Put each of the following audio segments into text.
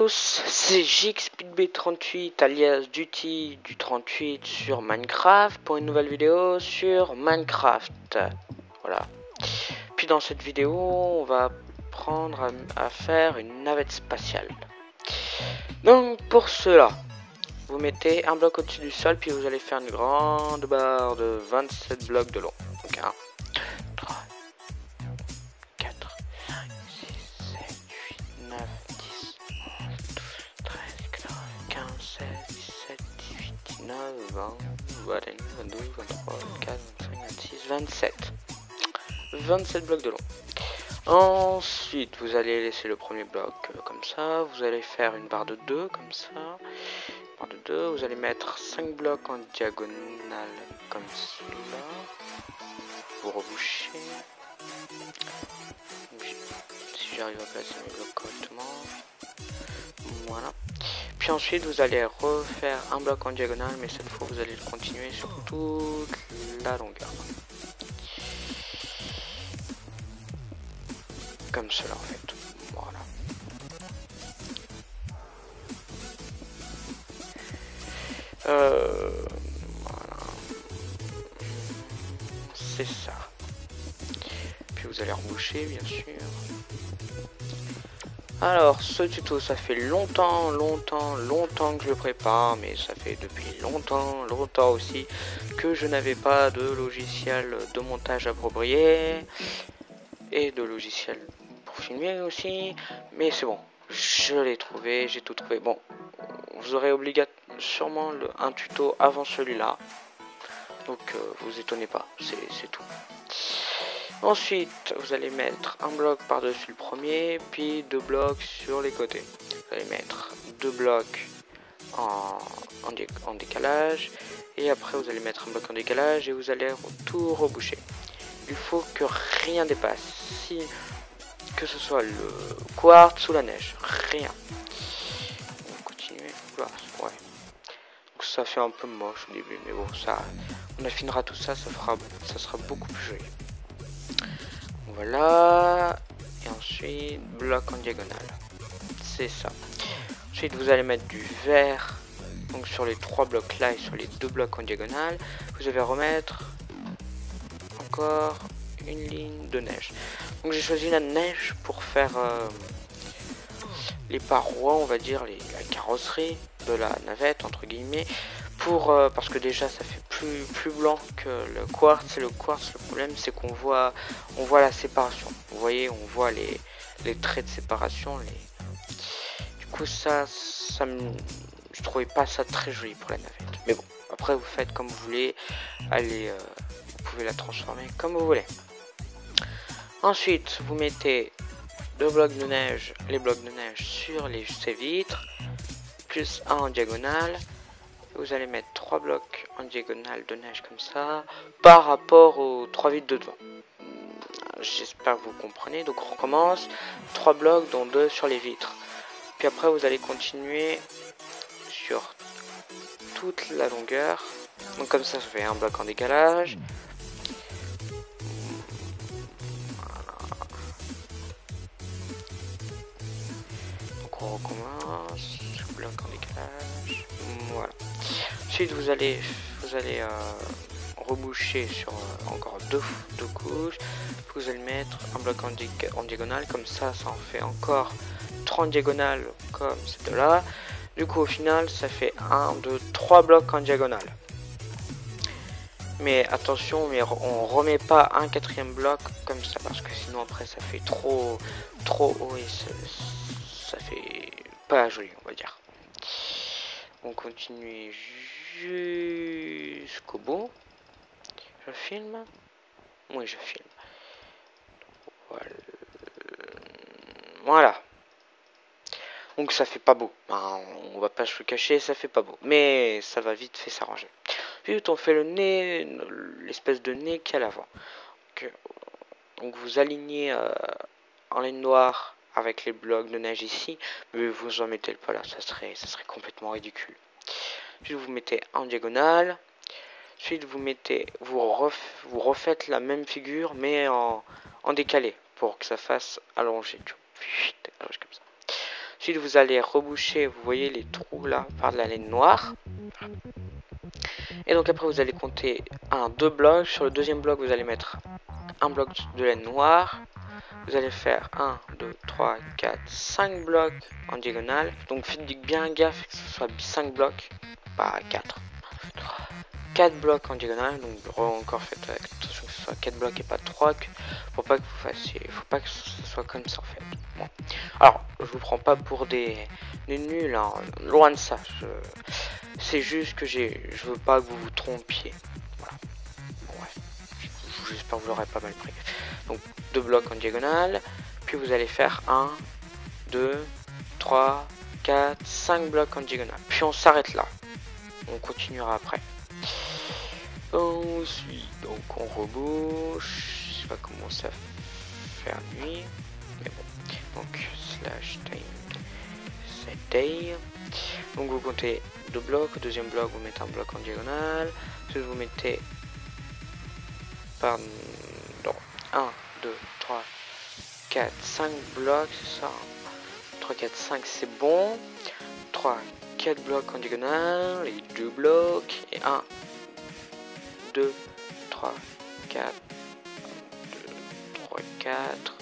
tous, c'est JXPeedB38 alias Duty du 38 sur Minecraft pour une nouvelle vidéo sur Minecraft. Voilà. Puis dans cette vidéo, on va apprendre à faire une navette spatiale. Donc pour cela, vous mettez un bloc au-dessus du sol, puis vous allez faire une grande barre de 27 blocs de long. Donc 1, 3, 4, 5, 6, 7, 8, 9, 10, 11, 12, 13, 14, 15, 16, 17, 18, 19, 20, 21, 22, 23, 24, 25, 26, 27. 27 blocs de long. Ensuite, vous allez laisser le premier bloc comme ça. Vous allez faire une barre de 2 comme ça. Barre de 2. Vous allez mettre 5 blocs en diagonale comme cela. Vous rebouchez. Si j'arrive à placer mes blocs correctement. Voilà. Puis ensuite, vous allez refaire un bloc en diagonale, mais cette fois, vous allez le continuer sur toute la longueur. Comme cela en fait. Voilà. Voilà. C'est ça. Puis vous allez reboucher bien sûr. Alors ce tuto ça fait longtemps que je le prépare, mais ça fait depuis longtemps aussi que je n'avais pas de logiciel de montage approprié et de logiciel pour filmer aussi, mais c'est bon, je l'ai trouvé, j'ai tout trouvé. Bon, vous aurez sûrement un tuto avant celui-là, donc vous étonnez pas, c'est tout. Ensuite, vous allez mettre un bloc par-dessus le premier, puis 2 blocs sur les côtés. Vous allez mettre 2 blocs en décalage, et après vous allez mettre un bloc en décalage et vous allez tout reboucher. Il faut que rien dépasse, que ce soit le quartz ou la neige, rien. On va continuer. Voilà, ouais. Donc ça fait un peu moche au début, mais bon, ça, on affinera tout ça, ça sera beaucoup plus joli. Voilà, et ensuite bloc en diagonale, c'est ça. Ensuite vous allez mettre du vert, donc sur les 3 blocs là et sur les 2 blocs en diagonale, vous allez remettre encore une ligne de neige. Donc j'ai choisi la neige pour faire les parois, on va dire, la carrosserie de la navette entre guillemets, parce que déjà ça fait plus blanc que le quartz. Et le quartz, le problème c'est qu'on voit la séparation, vous voyez, on voit les traits de séparation, du coup je trouvais pas ça très joli pour la navette, mais bon, après vous faites comme vous voulez. Allez, vous pouvez la transformer comme vous voulez. Ensuite vous mettez 2 blocs de neige, les blocs de neige sur ces vitres, plus un en diagonale. Vous allez mettre 3 blocs en diagonale de neige comme ça, par rapport aux 3 vitres de devant. J'espère que vous comprenez. Donc on recommence, 3 blocs dont 2 sur les vitres. Puis après vous allez continuer sur toute la longueur. Donc comme ça fait un bloc en décalage. Donc on recommence, bloc en décalage. Voilà. Ensuite vous allez reboucher sur encore deux couches. Vous allez mettre un bloc en diagonale, comme ça en fait encore 30 diagonales comme c'est là. Du coup au final ça fait 1, 2, 3 blocs en diagonale. Mais attention, on remet pas un 4e bloc comme ça, parce que sinon après ça fait trop haut et ça fait pas joli, on va dire. On continue jusqu'au bout. Je filme. Oui, je filme. Voilà. Donc ça fait pas beau. On va pas se le cacher, ça fait pas beau. Mais ça va vite fait s'arranger. Ensuite, on fait le nez, l'espèce de nez qui est à l'avant. Donc vous alignez en ligne noire avec les blocs de neige ici, mais vous en mettez pas là, ça serait complètement ridicule. Puis vous mettez en diagonale. Ensuite vous refaites la même figure mais en décalé pour que ça fasse allonger comme ça. Ensuite, vous allez reboucher, vous voyez les trous là, par de la laine noire. Et donc après, vous allez compter 1, 2 blocs. Sur le deuxième bloc, vous allez mettre un bloc de laine noire. Vous allez faire 1, 2, 3, 4, 5 blocs en diagonale. Donc faites bien gaffe que ce soit 5 blocs, pas 4. 4 blocs en diagonale, donc encore faites attention que ce soit 4 blocs et pas 3, pour pas que vous fassiez, faut pas que ce soit comme ça en fait. Bon. Alors, je vous prends pas pour des nuls, hein, loin de ça. C'est juste que je veux pas que vous vous trompiez. Voilà. Bon, ouais. J'espère que vous l'aurez pas mal pris. Donc 2 blocs en diagonale, puis vous allez faire 1, 2, 3, 4, 5 blocs en diagonale. Puis on s'arrête là. On continuera après. Ensuite, donc on rebouche. Je sais pas comment ça faire nuit. Mais bon. Donc slash time set day. Donc vous comptez 2 blocs. Au deuxième bloc, vous mettez un bloc en diagonale. Ensuite vous mettez pardon 1, 2, 3, 4, 5 blocs, c'est ça. 3, 4, 5, c'est bon. 3, 4 blocs en diagonale, et 2 blocs, et 1, 2, 3, 4, 2, 3, 4,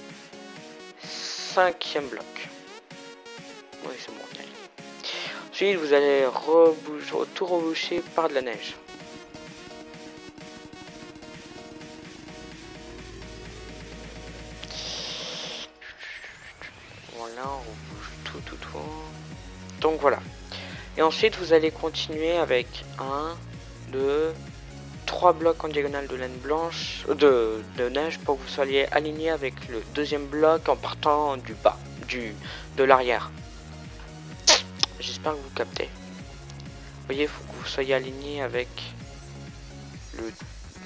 5e bloc. Oui, c'est bon. Ensuite, vous allez tout reboucher par de la neige. Voilà, on rebouche tout. Donc voilà. Et ensuite, vous allez continuer avec 1, 2, 3 blocs en diagonale de laine blanche, de neige, pour que vous soyez aligné avec le deuxième bloc en partant du bas, de l'arrière. J'espère que vous captez. Vous voyez, il faut que vous soyez aligné avec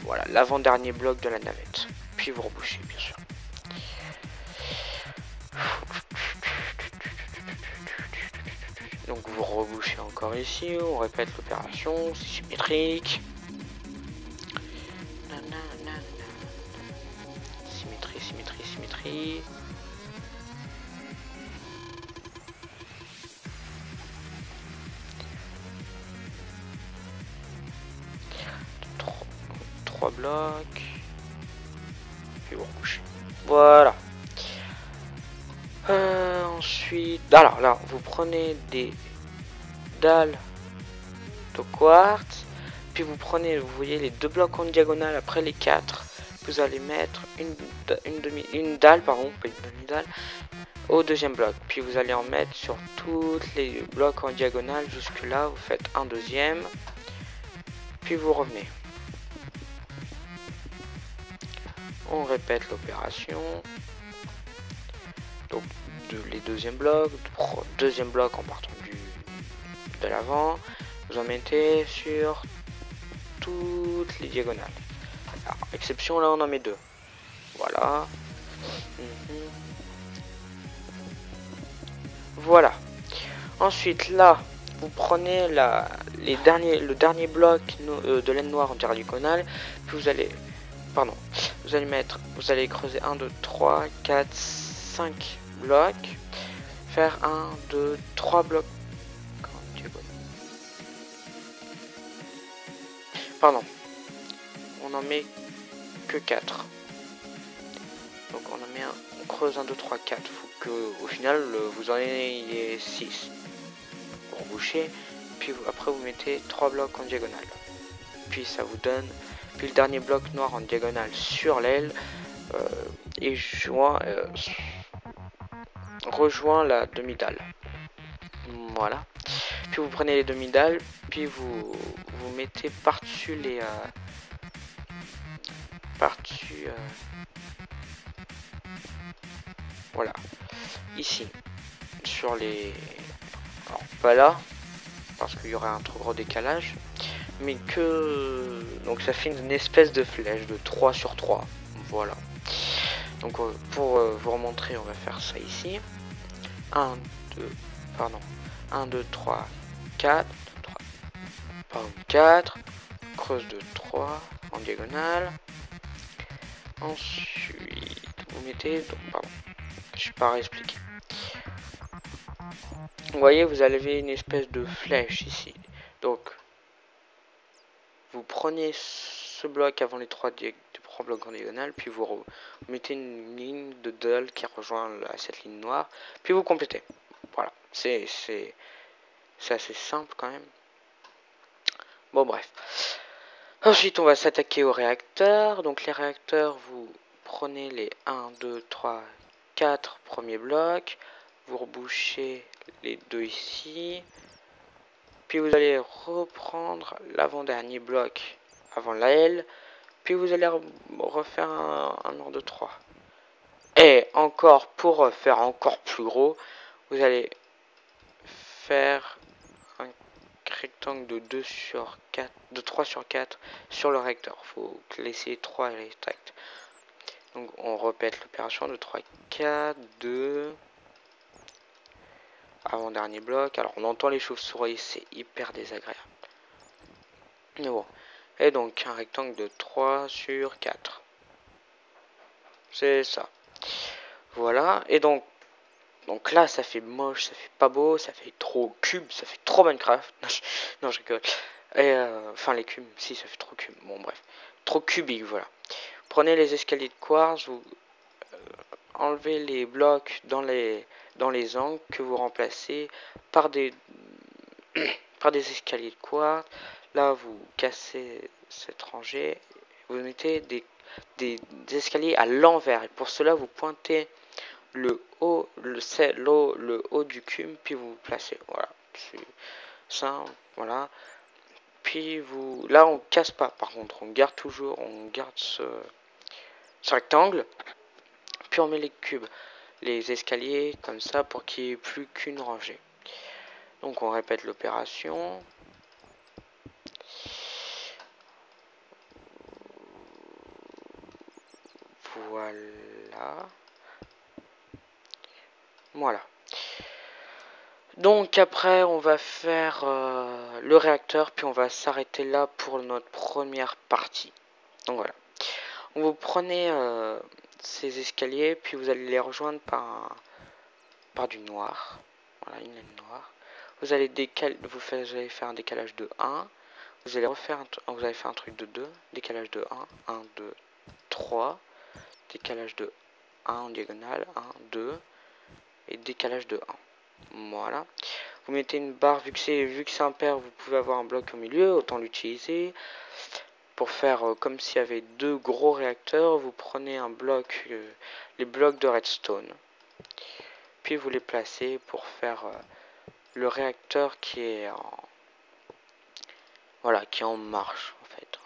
voilà, l'avant-dernier bloc de la navette. Puis vous rebouchez, bien sûr. Donc vous rebouchez encore ici, on répète l'opération, c'est symétrique. Symétrie. 3 blocs. Puis vous rebouchez. Voilà. Ensuite, alors là, vous prenez des dalles de quartz, puis vous prenez, vous voyez les 2 blocs en diagonale après les 4, vous allez mettre une dalle, pardon, pas une demi-dalle, au deuxième bloc, puis vous allez en mettre sur tous les blocs en diagonale jusque là, vous faites un deuxième, puis vous revenez. On répète l'opération. Donc les deuxièmes blocs, deuxième bloc en partant de l'avant, vous en mettez sur toutes les diagonales. Alors, exception, là on en met 2. Voilà. Voilà. Ensuite là, vous prenez le dernier bloc de laine noire en diagonale, puis vous allez creuser 1, 2, 3, 4, 5 blocs, faire 1, 2, 3 blocs. Pardon, on en met que 4. Donc on creuse 1, 2, 3, 4. Faut que au final vous en ayez 6. Vous rebouchez, puis après vous mettez 3 blocs en diagonale. Puis ça vous donne, puis le dernier bloc noir en diagonale sur l'aile et rejoint la demi-dalle. Voilà. Puis vous prenez les demi-dalles, puis vous mettez par-dessus les voilà, ici sur les, alors pas là parce qu'il y aurait un trop gros décalage, mais que donc ça fait une espèce de flèche de 3 sur 3. Voilà. Donc pour vous remontrer, on va faire ça ici. 1, 2, 3, 4, 4, creuse de 3 en diagonale. Ensuite, vous mettez, donc, pardon, je suis pas réexpliqué. Vous voyez, vous avez une espèce de flèche ici. Donc, vous prenez ce bloc avant les trois blocs en diagonale, puis vous mettez une ligne de dull qui rejoint cette ligne noire, puis vous complétez. Voilà, c'est assez simple quand même. Bon, bref. Ensuite, on va s'attaquer aux réacteurs. Donc, les réacteurs, vous prenez les 1, 2, 3, 4 premiers blocs. Vous rebouchez les deux ici. Puis, vous allez reprendre l'avant-dernier bloc avant la L. Puis, vous allez refaire un ordre de 3. Et encore, pour faire encore plus gros, vous allez faire un rectangle de 2 sur 4, de 3 sur 4 sur le réacteur. Il faut laisser 3 rectangles. Donc on répète l'opération de 3, 4, 2. Avant-dernier bloc. Alors on entend les chauves-souris, c'est hyper désagréable. Mais bon. Et donc un rectangle de 3 sur 4. C'est ça. Voilà. Et donc là ça fait moche, ça fait pas beau, ça fait trop cube, ça fait trop Minecraft. Non, je rigole. Et enfin les cubes, si ça fait trop cube. Bon bref. Trop cubique, voilà. Prenez les escaliers de quartz, vous enlevez les blocs dans les angles que vous remplacez par des par des escaliers de quartz. Là, vous cassez cette rangée, vous mettez des escaliers à l'envers. Et pour cela, vous pointez le haut, le haut du cube, puis vous placez. Voilà, c'est simple. Voilà. Puis vous, là, on casse pas. Par contre, on garde ce rectangle. Puis on met les cubes, les escaliers comme ça pour qu'il n'y ait plus qu'une rangée. Donc on répète l'opération. Voilà. Voilà. Donc après on va faire le réacteur, puis on va s'arrêter là pour notre première partie. Donc voilà. Vous prenez ces escaliers, puis vous allez les rejoindre par du noir. Voilà, une ligne noire. Vous allez faire un décalage de 1. Vous allez vous allez faire un truc de 2, décalage de 1, 1, 2, 3, décalage de 1 en diagonale, 1, 2, et décalage de 1. Voilà. Vous mettez une barre, vu que c'est impair, vous pouvez avoir un bloc au milieu, autant l'utiliser. Pour faire comme s'il y avait deux gros réacteurs, vous prenez un bloc, les blocs de redstone. Puis vous les placez pour faire le réacteur qui est en marche en fait.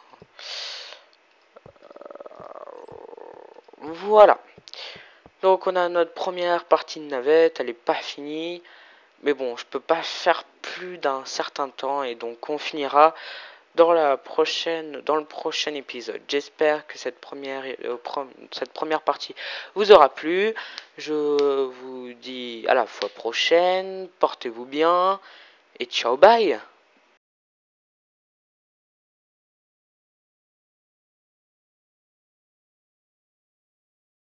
Voilà. Donc on a notre première partie de navette, elle est pas finie. Mais bon, je peux pas faire plus d'un certain temps et donc on finira dans le prochain épisode. J'espère que cette première partie vous aura plu. Je vous dis à la fois prochaine, portez-vous bien et ciao bye.